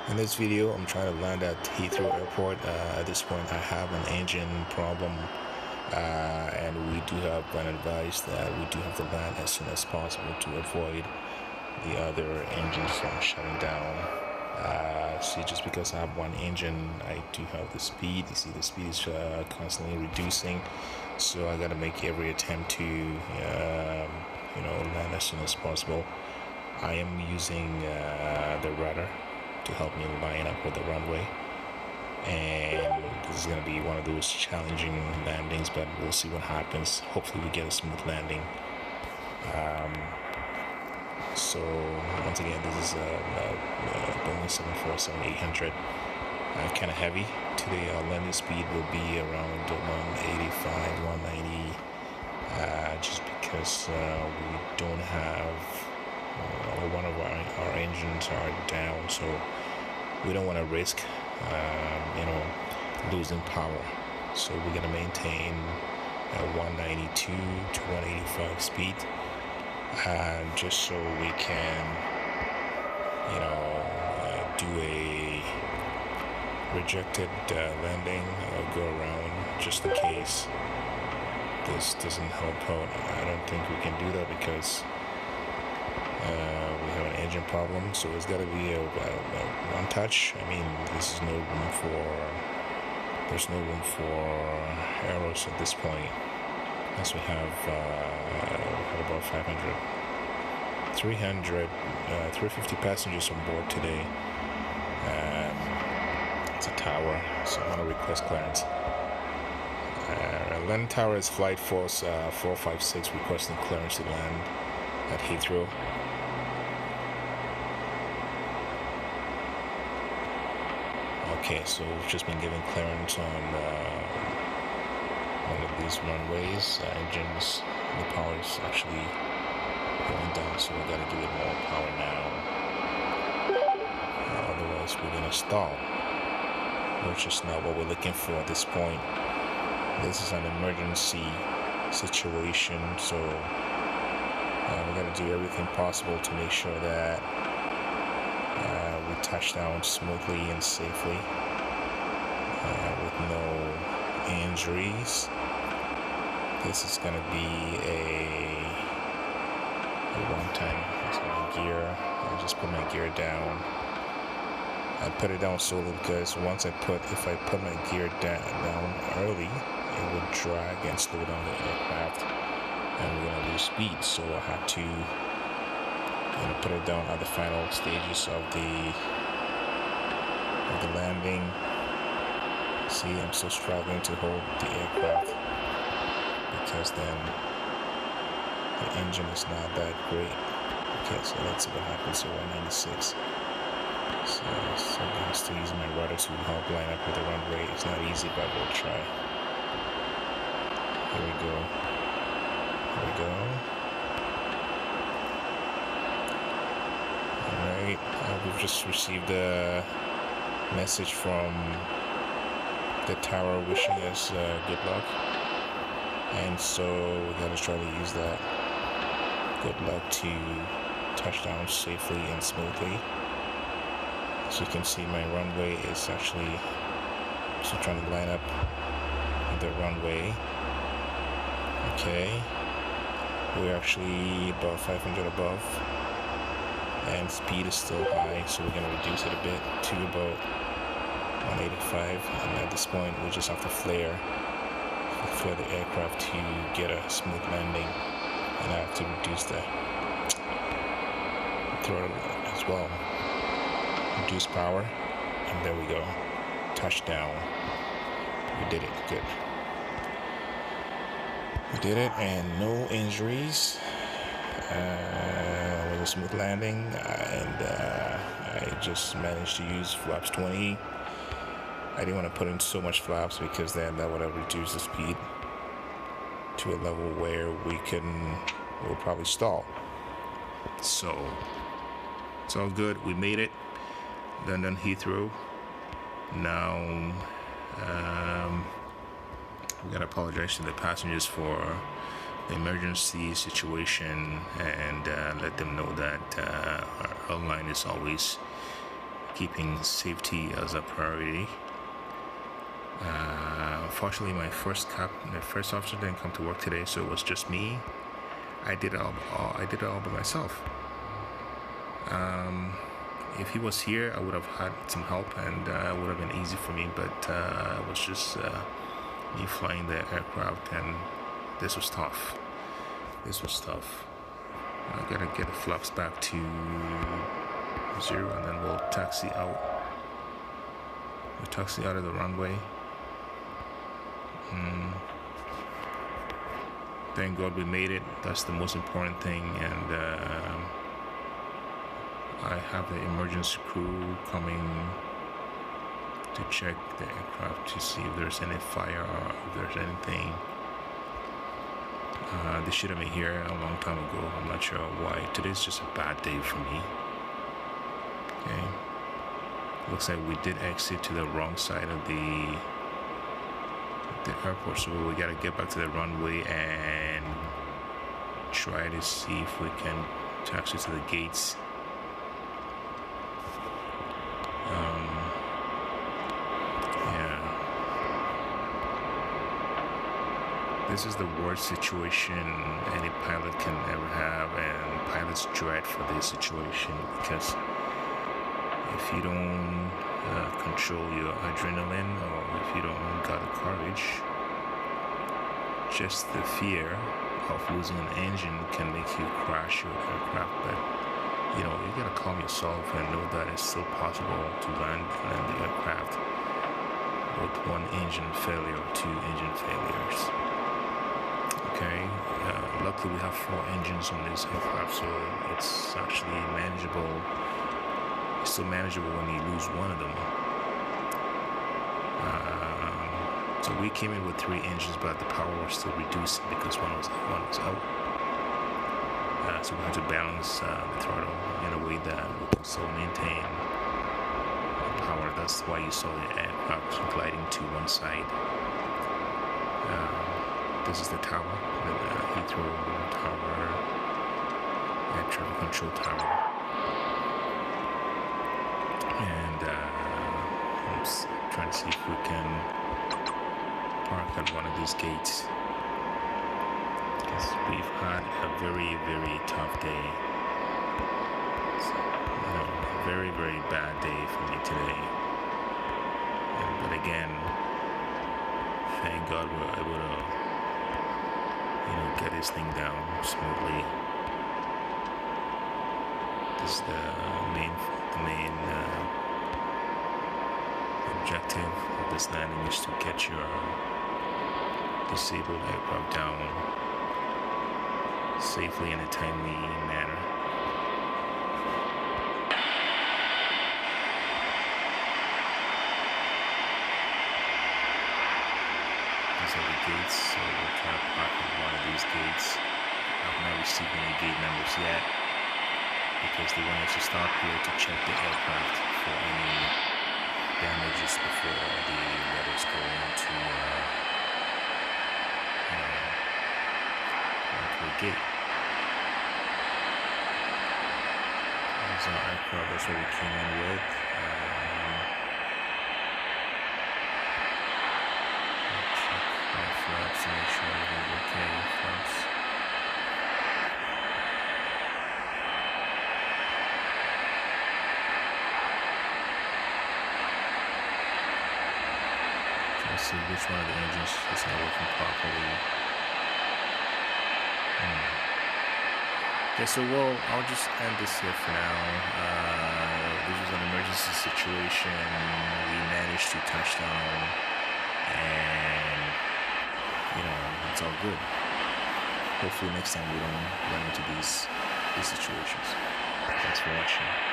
In this video, I'm trying to land at Heathrow Airport. At this point, I have an engine problem, and we do have been advised that we do have to land as soon as possible to avoid the other engines from shutting down. See, just because I have one engine, I do have the speed. You see, the speed is constantly reducing, so I got to make every attempt to, land as soon as possible. I am using the rudder to help me line up with the runway, and this is going to be one of those challenging landings, but we'll see what happens. Hopefully we get a smooth landing. So once again, this is a Boeing 747-800, kind of heavy. Today our landing speed will be around 185, 190, just because we don't have one of our engines are down, so we don't want to risk losing power. So we're going to maintain 192 to 185 speed, just so we can do a rejected landing or go around, just in case this doesn't help out. I don't think we can do that because we have an engine problem, so it's got to be a one touch. I mean, there's no room for errors at this point, as we have about 350 passengers on board today. It's a tower, so I want to request clearance. Landing tower is flight force 456 requesting clearance to land at Heathrow. Okay, so we've just been given clearance on one of these runways. Engines, the power is actually going down, so we gotta give it more power now. Otherwise, we're gonna stall, which is not what we're looking for at this point. This is an emergency situation, so we gotta do everything possible to make sure that we touch down smoothly and safely with no injuries. This is going to be a one-time gear. I just put my gear down. I put it down solely because if I put my gear down early, it would drag and slow down the aircraft, and we're going to lose speed. So I had to put it down at the final stages of the landing. See, I'm still struggling to hold the aircraft because then the engine is not that great. Okay, so let's see what happens here. 196. So I'm still using my rudder to help line up with the runway. It's not easy, but we'll try. Here we go. Alright, we've just received a message from the tower wishing us good luck, and so we gotta try to use that good luck to touch down safely and smoothly. As you can see, my runway is actually still trying to line up with the runway. Okay, we're actually about 500 above, and speed is still high, so we're going to reduce it a bit to about 185, and at this point we just have to flare the aircraft to get a smooth landing, and I have to reduce the throttle as well. Reduce power, and there we go. Touchdown. We did it. Good. We did it, and no injuries. It was a smooth landing, and I just managed to use flaps 20. I didn't want to put in so much flaps because then that would have reduced the speed to a level where we'll probably stall. So it's all good. We made it. London Heathrow. Now we gotta apologize to the passengers for the emergency situation and let them know that our airline is always keeping safety as a priority. Unfortunately, my first officer didn't come to work today, so it was just me. I did it all by myself. If he was here, I would have had some help, and it would have been easy for me. But it was just me flying the aircraft, and this was tough. I gotta get the flaps back to 0, and then we'll taxi out. We'll taxi out of the runway. Thank God we made it. That's the most important thing. And I have the emergency crew coming to check the aircraft to see if there's any fire or if there's anything. They should have been here a long time ago. I'm not sure why. Today's just a bad day for me. Okay. Looks like we did exit to the wrong side of the airport, so we gotta get back to the runway and try to see if we can taxi to the gates. This is the worst situation any pilot can ever have, and pilots dread for this situation because if you don't control your adrenaline, or if you don't got the courage, just the fear of losing an engine can make you crash your aircraft. But you gotta calm yourself and know that it's still possible to land the aircraft with one engine failure or 2 engine failures. Okay, luckily we have 4 engines on this aircraft, so it's actually manageable. It's still manageable when you lose one of them. So we came in with 3 engines, but the power was still reduced because one was out. So we had to balance the throttle in a way that we can still maintain power. That's why you saw the aircraft gliding to one side. This is the tower, the Heathrow Tower, air traffic control tower. And I'm trying to see if we can park at one of these gates, because we've had a very, very tough day. A very, very bad day for me today. But again, thank God we were able to get this thing down smoothly. This is the main objective of this landing is to get your disabled aircraft down safely in a timely manner. These are the gates, so we'll try to park at one of these gates. I've not received any gate numbers yet, because they want us to stop here to check the aircraft for any damages before they let us go into a gate. There's our aircraft, that's what we came in with. Check my flaps to make sure everything's okay. Flaps. Let's see which one of the engines is not working properly. Okay, so I'll just end this here for now. This was an emergency situation. We managed to touch down, and it's all good. Hopefully next time we don't run into these situations. Thanks for watching.